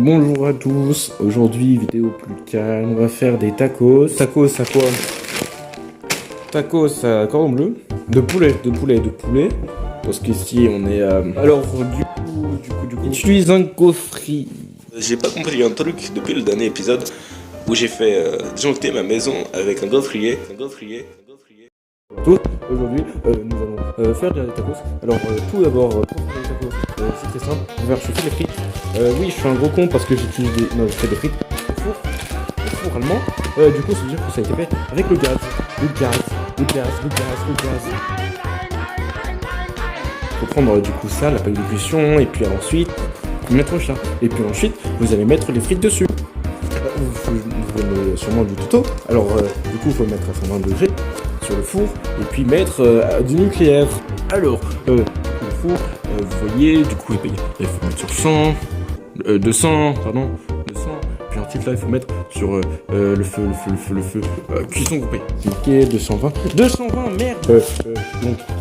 Bonjour à tous, aujourd'hui vidéo plus calme, on va faire des tacos. Tacos à quoi? Tacos à cordon bleu. De poulet. Parce qu'ici on est... Alors du coup, utilise un gaufrier. J'ai pas compris un truc depuis le dernier épisode où j'ai fait disjoncter ma maison avec un gaufrier. Aujourd'hui, nous allons faire des tacos. Alors, tout d'abord, pour faire des tacos, c'est très simple. On va chauffer les frites. Oui, je suis un gros con parce que j'utilise des... Non, je fais des frites au four allemand. Du coup, ça veut dire que ça a été fait avec le gaz. Faut prendre du coup ça, la plaque de cuisson, et puis ensuite mettre ça. Et puis ensuite, vous allez mettre les frites dessus. Vous venez sûrement du tuto. Alors, du coup, il faut mettre à 120 degrés sur le four et puis mettre du nucléaire. Alors, le four, vous voyez, du coup, il faut mettre sur 100, 200. Puis ensuite, là, il faut mettre sur le feu, cuisson coupée. Ok, 220, merde.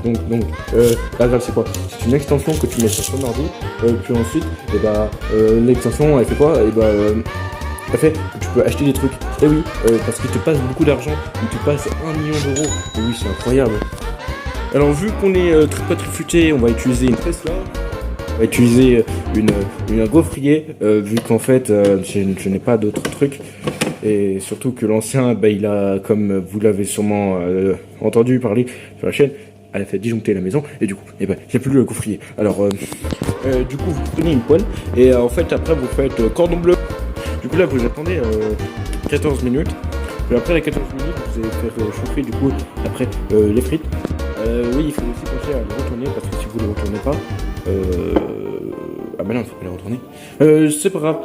Donc, la grave, c'est quoi? C'est une extension que tu mets sur ton ordi. Puis ensuite, l'extension, elle fait quoi? En fait, tu peux acheter des trucs. Et oui, parce qu'il te passe beaucoup d'argent. Il te passe 1 million d'euros. Et oui, c'est incroyable. Alors, vu qu'on est pas très futé, on va utiliser une Tesla. On va utiliser un gaufrier, vu qu'en fait, je n'ai pas d'autres trucs. Et surtout que l'ancien, il a, comme vous l'avez sûrement entendu parler sur la chaîne, elle a fait disjoncter la maison. Et du coup, il n'y a plus le gaufrier. Alors, du coup, vous prenez une poêle. Et en fait, après, vous faites cordon bleu. Du coup là vous attendez 14 minutes. Puis après les 14 minutes vous allez faire chauffer du coup après les frites. Oui, il faut aussi penser à les retourner parce que si vous les retournez pas ah bah non, il faut pas les retourner. C'est pas grave,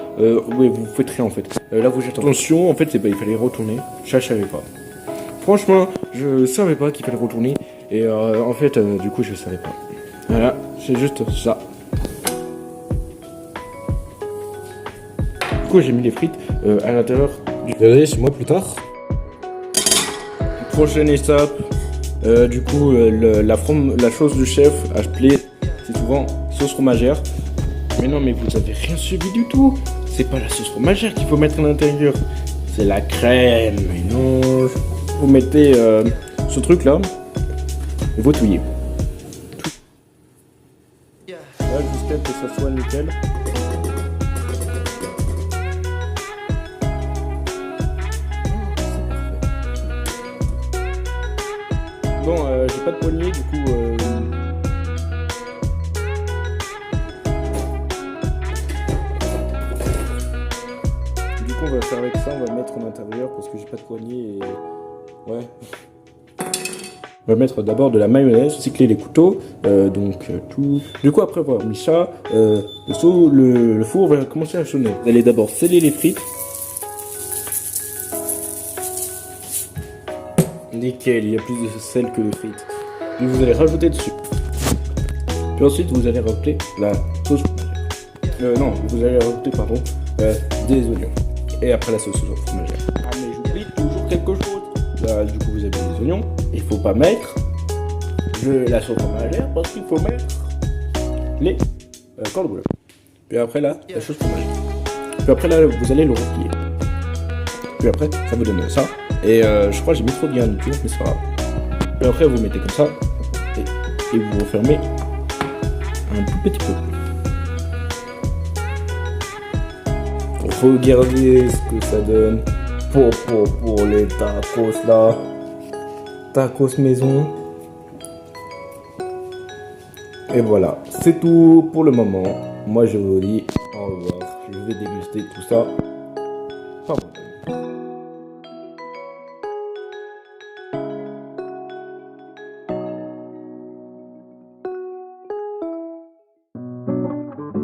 oui, vous faites rien en fait. Là vous jetez attention, en fait il fallait les retourner. Je savais pas. Franchement, je savais pas qu'il fallait retourner. Et en fait du coup je savais pas. Voilà, c'est juste ça. J'ai mis les frites à l'intérieur du... Regardez, c'est moi plus tard. Prochaine étape, du coup, la sauce du chef appelée, c'est souvent sauce fromagère. Mais non, mais vous avez rien suivi du tout. C'est pas la sauce fromagère qu'il faut mettre à l'intérieur. C'est la crème. Mais non. Vous mettez ce truc là et vous touillez. Là, jusqu'à ce que ça soit nickel. Bon, j'ai pas de poignée, du coup... Du coup, on va faire avec ça, on va le mettre en intérieur parce que j'ai pas de poignée et... Ouais. On va mettre d'abord de la mayonnaise, cycler les couteaux, tout... Du coup, après avoir mis ça, le four va commencer à sonner. Vous allez d'abord sceller les frites. Nickel, il y a plus de sel que de frites. Puis vous allez rajouter dessus. Puis ensuite vous allez rajouter la sauce fromagère. Non, vous allez rajouter des oignons. Et après la sauce fromagère. Ah mais j'oublie toujours quelque chose. Là, du coup vous avez des oignons. Il faut pas mettre la sauce fromagère parce qu'il faut mettre les cordons bleus. Puis après là, la sauce fromagère. Puis après là, vous allez le replier. Puis après, ça vous donne ça. Et je crois que j'ai mis trop de garniture, mais c'est pas grave. Et après vous mettez comme ça et vous refermez un tout petit peu. Regardez ce que ça donne pour les tacos là. Tacos maison. Et voilà, c'est tout pour le moment. Moi je vous dis au revoir. Je vais déguster tout ça. Pardon.